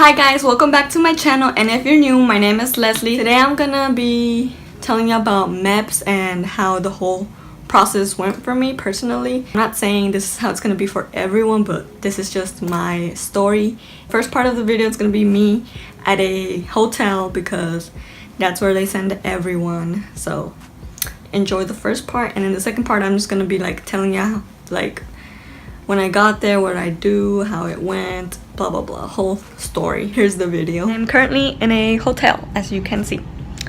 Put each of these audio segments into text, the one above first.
Hi guys, welcome back to my channel, and if you're new, my name is Leslie. Today I'm gonna be telling you about Meps and how the whole process went for me personally. I'm not saying this is how it's gonna be for everyone, but this is just my story. First part of the video is gonna be me at a hotel because that's where they send everyone. So enjoy the first part, and in the second part I'm just gonna be like telling you like when I got there, what I do, how it went, blah blah blah, whole story. Here's the video. I'm currently in a hotel, as you can see.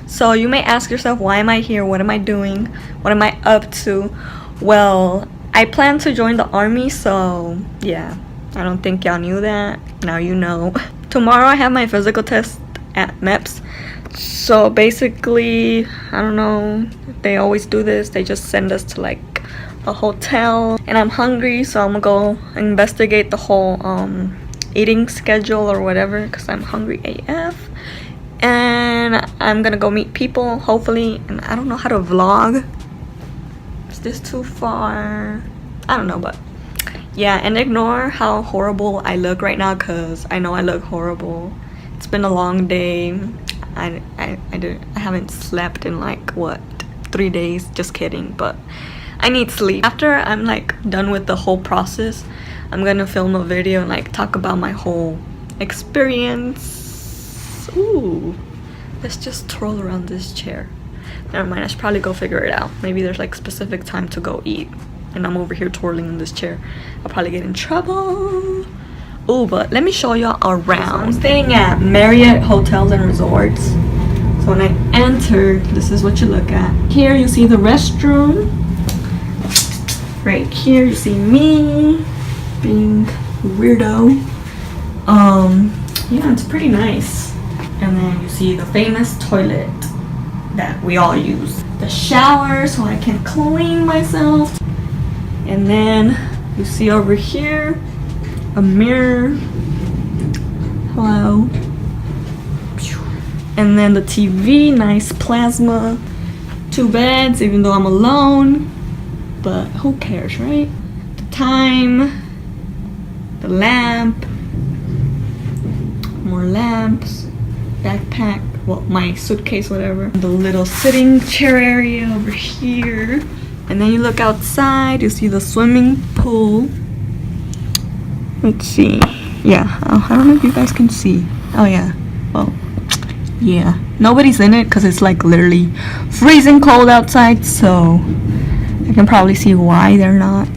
So you may ask yourself, why am I here? What am I doing? What am I up to? Well, I plan to join the army, so yeah, I don't think y'all knew that. Now you know. Tomorrow I have my physical test at Meps. So basically, I don't know, they always do this. They just send us to like a hotel, and I'm hungry, so I'm gonna go investigate the whole eating schedule or whatever because I'm hungry AF. And I'm gonna go meet people, hopefully. And I don't know how to vlog. Is this too far? I don't know, but yeah. And ignore how horrible I look right now because I know I look horrible. It's been a long day. I haven't slept in like what, 3 days. Just kidding, but I need sleep. After I'm like done with the whole process, I'm gonna film a video and like talk about my whole experience. Ooh, let's just twirl around this chair. Never mind, I should probably go figure it out. Maybe there's like specific time to go eat and I'm over here twirling in this chair. I'll probably get in trouble. Ooh, but let me show y'all around. I'm staying at Marriott Hotels and Resorts. So when I enter, this is what you look at. Here you see the restroom. Right here you see me being weirdo. Yeah, it's pretty nice. And then you see the famous toilet that we all use. The shower so I can clean myself. And then you see over here a mirror. Hello. And then the TV, nice plasma. 2 beds, even though I'm alone. But who cares, right? The time, the lamp, more lamps, backpack, well, my suitcase, whatever. The little sitting chair area over here. And then you look outside, you see the swimming pool. Let's see. Yeah, I don't know if you guys can see. Oh yeah, well, yeah. Nobody's in it because it's like literally freezing cold outside, so I can probably see why they're not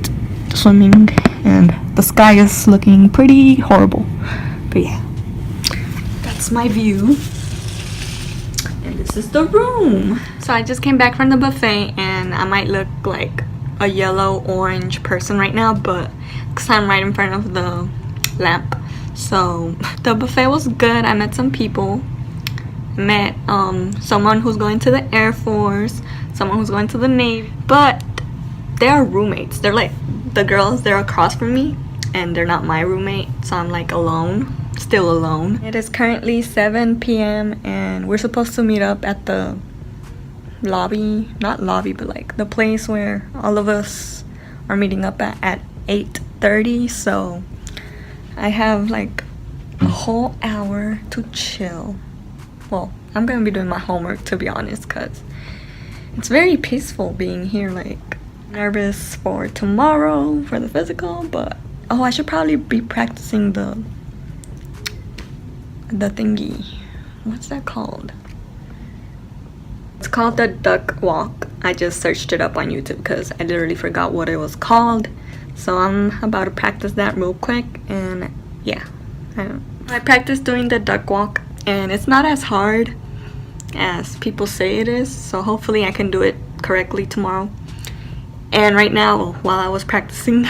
swimming, and the sky is looking pretty horrible. But yeah, that's my view, and this is the room. So I just came back from the buffet, and I might look like a yellow orange person right now, but because I'm right in front of the lamp. So the buffet was good. I met some people. Met someone who's going to the Air Force, someone who's going to the Navy, but they are roommates. They're like the girls, they're across from me, and they're not my roommate, so I'm like alone, still alone. It is currently 7 p.m. and we're supposed to meet up at the lobby, not lobby, but like the place where all of us are meeting up at 8:30. So I have like a whole hour to chill. Well, I'm gonna be doing my homework, to be honest, because it's very peaceful being here. Like, nervous for tomorrow for the physical, but oh, I should probably be practicing the thingy. What's that called? It's called the duck walk. I just searched it up on YouTube because I literally forgot what it was called. So I'm about to practice that real quick, and yeah, I practiced doing the duck walk, and it's not as hard as people say it is, so hopefully I can do it correctly tomorrow. And right now, while I was practicing,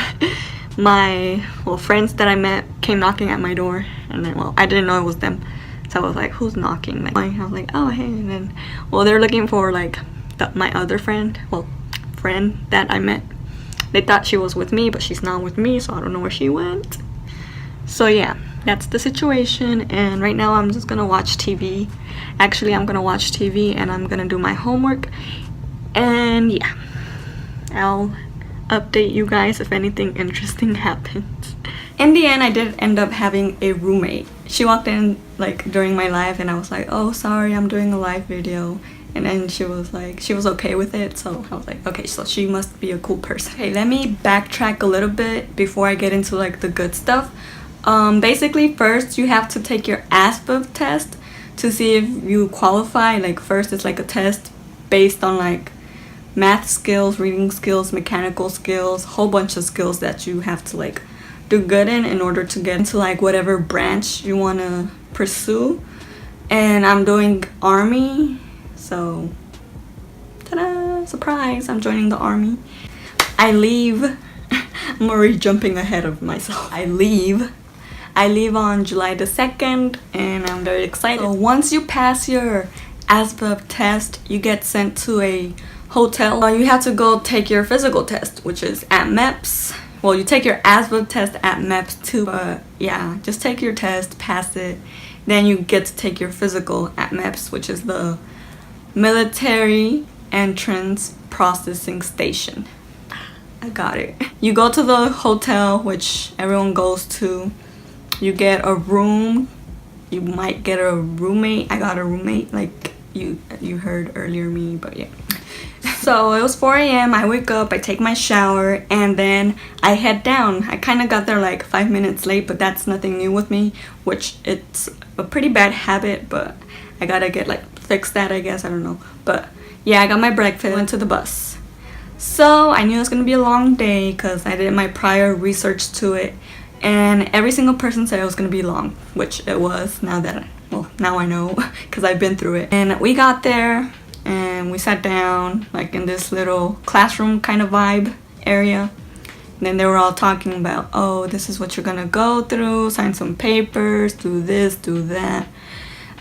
my friends that I met came knocking at my door, and then I didn't know it was them, so I was like, who's knocking? Like, I was like, oh hey, and then they're looking for like my other friend, friend that I met. They thought she was with me, but she's not with me, so I don't know where she went. So yeah, that's the situation, and right now I'm just gonna watch TV. Actually, I'm gonna watch TV and I'm gonna do my homework, and yeah, I'll update you guys if anything interesting happens. In the end, I did end up having a roommate. she walked in like during my live, and I was like, oh sorry, I'm doing a live video. And then she was okay with it, so I was like, okay, so she must be a cool person. Okay, let me backtrack a little bit before I get into like the good stuff. Basically, first you have to take your ASVAB test to see if you qualify. Like first it's like a test based on like math skills, reading skills, mechanical skills, whole bunch of skills that you have to like do good in order to get into like whatever branch you want to pursue. And I'm doing Army, so ta-da, surprise, I'm joining the Army. I leave I'm already jumping ahead of myself. I leave on July the 2nd, and I'm very excited. So once you pass your ASVAB test, you get sent to a hotel. You have to go take your physical test, which is at Meps. Well, you take your ASVAB test at Meps too, but yeah, just take your test, pass it, then you get to take your physical at Meps, which is the Military Entrance Processing Station. I got it. You go to the hotel, which everyone goes to. You get a room. You might get a roommate. I got a roommate, like you heard earlier me, but yeah. So it was 4 a.m. I wake up, I take my shower, and then I head down. I kind of got there like 5 minutes late, but that's nothing new with me, which it's a pretty bad habit, but I gotta get like fix that, I guess. I don't know, but yeah, I got my breakfast, went to the bus. So I knew it was gonna be a long day because I did my prior research to it, and every single person said it was gonna be long, which it was. Now I know because I've been through it. And we got there and we sat down like in this little classroom kind of vibe area. And then they were all talking about, oh, this is what you're gonna go through, sign some papers, do this, do that.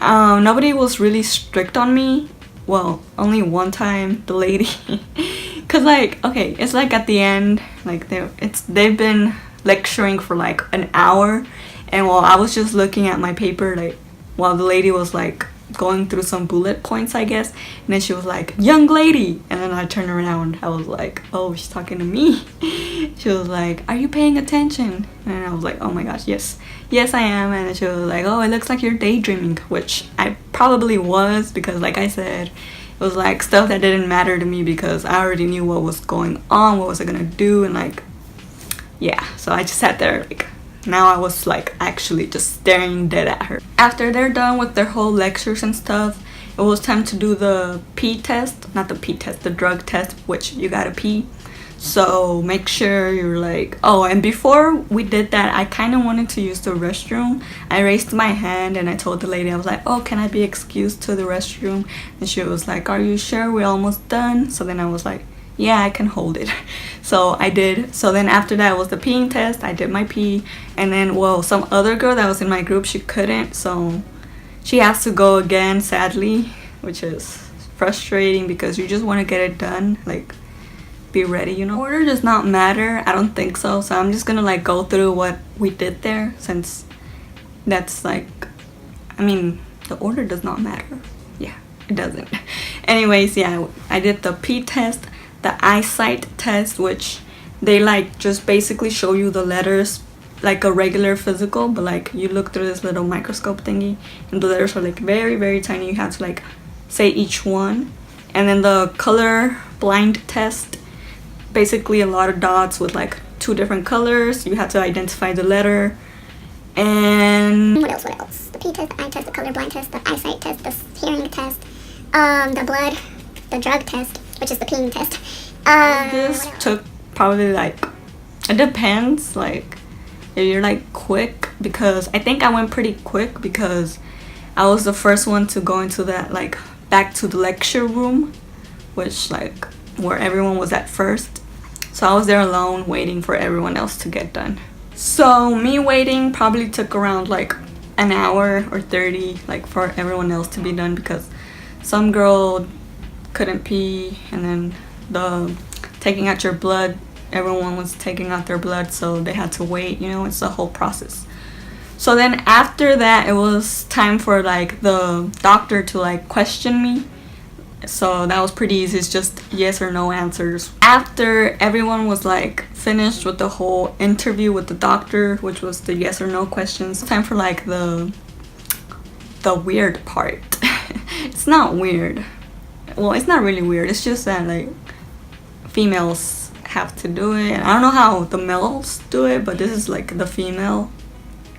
Nobody was really strict on me. Well, only one time, the lady. Cause like, okay, it's like at the end, like they've been lecturing for like an hour, and while I was just looking at my paper, like while the lady was like going through some bullet points, I guess, and then she was like, young lady, and then I turned around, I was like, oh, she's talking to me. She was like, are you paying attention? And I was like, oh my gosh, yes I am. And then she was like, oh, it looks like you're daydreaming, which I probably was, because like I said, it was like stuff that didn't matter to me because I already knew what was going on, what was I gonna do, and like, yeah. So I just sat there, like, now I was like actually just staring dead at her. After they're done with their whole lectures and stuff, it was time to do the pee test. Not the pee test, the drug test, which you gotta pee. So make sure you're like, oh, and before we did that, I kind of wanted to use the restroom. I raised my hand and I told the lady, I was like, oh, can I be excused to the restroom? And she was like, are you sure we're almost done? So then I was like, yeah, I can hold it. So I did. So then after that was the peeing test. I did my pee, and then, well, some other girl that was in my group, she couldn't, so she has to go again, sadly, which is frustrating because you just want to get it done, like be ready, you know. Order does not matter, I don't think so. So I'm just gonna like go through what we did there, since that's like, I mean, the order does not matter. Yeah, it doesn't. Anyways, yeah, I did the pee test, the eyesight test, which they like just basically show you the letters like a regular physical, but like you look through this little microscope thingy and the letters are like very, very tiny. You have to like say each one. And then the color blind test, basically a lot of dots with like 2 different colors. You have to identify the letter. And what else? The pee test, the eye test, the color blind test, the eyesight test, the hearing test, the blood, the drug test, which is the peeing test. This took probably like, it depends, like if you're like quick, because I think I went pretty quick because I was the first one to go into that, like back to the lecture room, which like where everyone was at first. So I was there alone waiting for everyone else to get done. So me waiting probably took around like an hour or 30, like for everyone else to be done, because some girl couldn't pee, and then the taking out your blood, everyone was taking out their blood, so they had to wait, you know. It's a whole process. So then after that, it was time for like the doctor to like question me, So that was pretty easy. It's just yes or no answers. After everyone was like finished with the whole interview with the doctor, which was the yes or no questions, time for like the weird part. It's not weird. Well, it's not really weird. It's just that like females have to do it. I don't know how the males do it, but this is like the female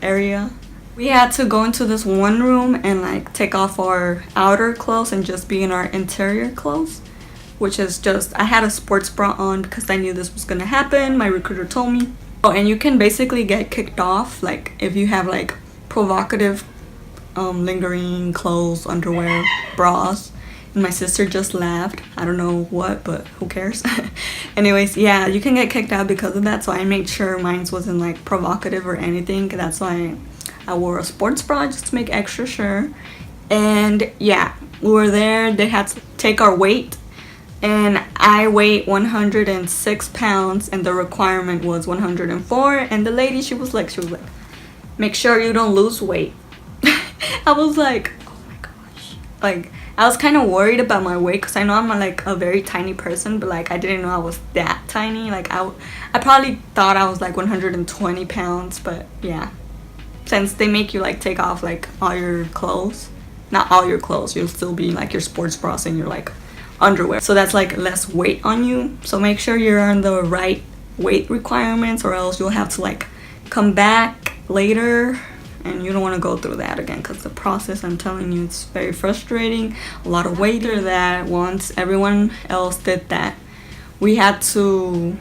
area. We had to go into this one room and like take off our outer clothes and just be in our interior clothes, which is just, I had a sports bra on because I knew this was gonna happen. My recruiter told me. Oh, and you can basically get kicked off like if you have like provocative lingering clothes, underwear, bras. And my sister just laughed. I don't know what, but who cares? Anyways, yeah, you can get kicked out because of that. So I made sure mine wasn't like provocative or anything. That's why I wore a sports bra just to make extra sure. And yeah, we were there. They had to take our weight. And I weighed 106 pounds and the requirement was 104. And the lady, she was like, make sure you don't lose weight. I was like, oh my gosh. Like, I was kind of worried about my weight because I know I'm like a very tiny person, but like I didn't know I was that tiny. Like I probably thought I was like 120 pounds, but yeah. Since they make you like take off like all your clothes, not all your clothes, you'll still be like your sports bras and your like underwear. So that's like less weight on you. So make sure you're on the right weight requirements or else you'll have to like come back later. And you don't want to go through that again because the process, I'm telling you, it's very frustrating. A lot of weight. After that, once everyone else did that, we had to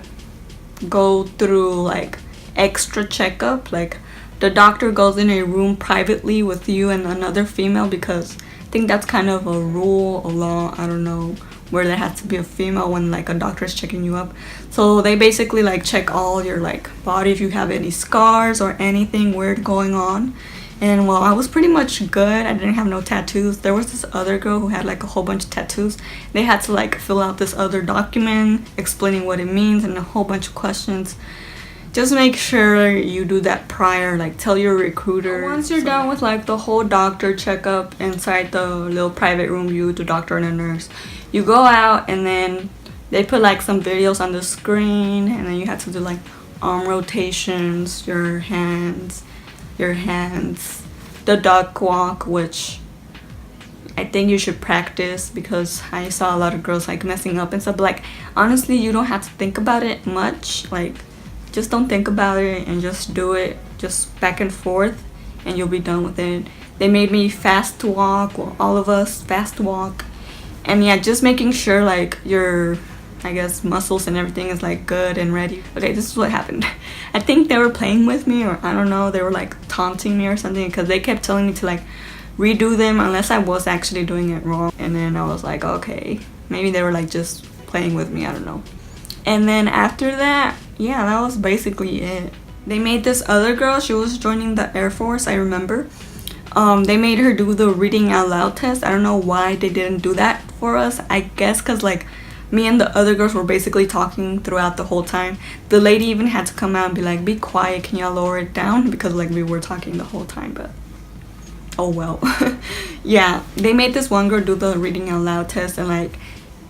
go through like extra checkup. Like the doctor goes in a room privately with you and another female because I think that's kind of a rule, a law, I don't know, where there has to be a female when like a doctor is checking you up. So they basically like check all your like body, if you have any scars or anything weird going on. And well, I was pretty much good. I didn't have no tattoos. There was this other girl who had like a whole bunch of tattoos. They had to like fill out this other document explaining what it means and a whole bunch of questions. Just make sure you do that prior, like tell your recruiter. Once you're done with like the whole doctor checkup inside the little private room, you, the doctor and the nurse, you go out and then they put like some videos on the screen and then you have to do like arm rotations, your hands, the duck walk, which I think you should practice because I saw a lot of girls like messing up and stuff. But like honestly, you don't have to think about it much. Like just don't think about it and just do it just back and forth and you'll be done with it. They made me fast walk, well, all of us fast walk. And yeah, just making sure like your, I guess, muscles and everything is like good and ready. Okay, this is what happened. I think they were playing with me or I don't know, they were like taunting me or something because they kept telling me to like redo them unless I was actually doing it wrong. And then I was like, okay, maybe they were like just playing with me, I don't know. And then after that, yeah, that was basically it. They made this other girl, she was joining the Air Force, I remember. They made her do the reading out loud test. I don't know why they didn't do that for us. I guess because like me and the other girls were basically talking throughout the whole time. The lady even had to come out and be like, be quiet, can y'all lower it down? Because like we were talking the whole time, but oh well. Yeah, they made this one girl do the reading out loud test and like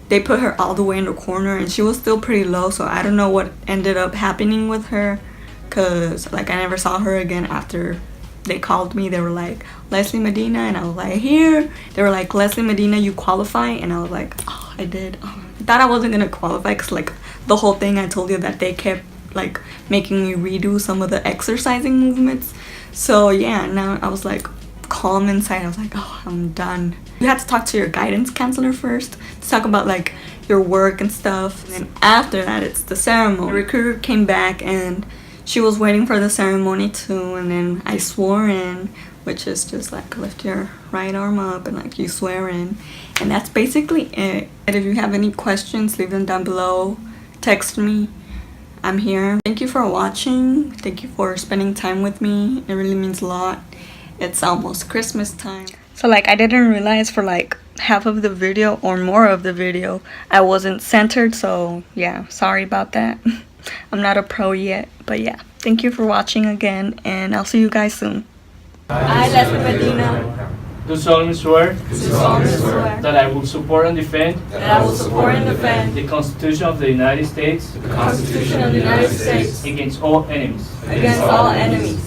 they put her all the way in the corner and she was still pretty low, so I don't know what ended up happening with her because like I never saw her again after they called me. They were like, Leslie Medina, and I was like, here. They were like, Leslie Medina, you qualify? And I was like, oh, I did. Oh, I thought I wasn't gonna qualify because like the whole thing I told you that they kept like making me redo some of the exercising movements. So yeah, now I was like calm inside. I was like, oh, I'm done. You have to talk to your guidance counselor first to talk about like your work and stuff. And then after that, it's the ceremony. The recruiter came back and she was waiting for the ceremony too, and then I swore in, which is just like lift your right arm up and like you swear in, and that's basically it. And if you have any questions, leave them down below, text me, I'm here. Thank you for watching, thank you for spending time with me, it really means a lot. It's almost Christmas time. So like I didn't realize for like half of the video or more of the video I wasn't centered, so yeah, sorry about that. I'm not a pro yet, but yeah, thank you for watching again and I'll see you guys soon. Hi, Leslie Medina. do solemnly swear do solemnly swear that I will support and defend that I will support and defend the Constitution of the United States the Constitution of the United States against all enemies, against all enemies,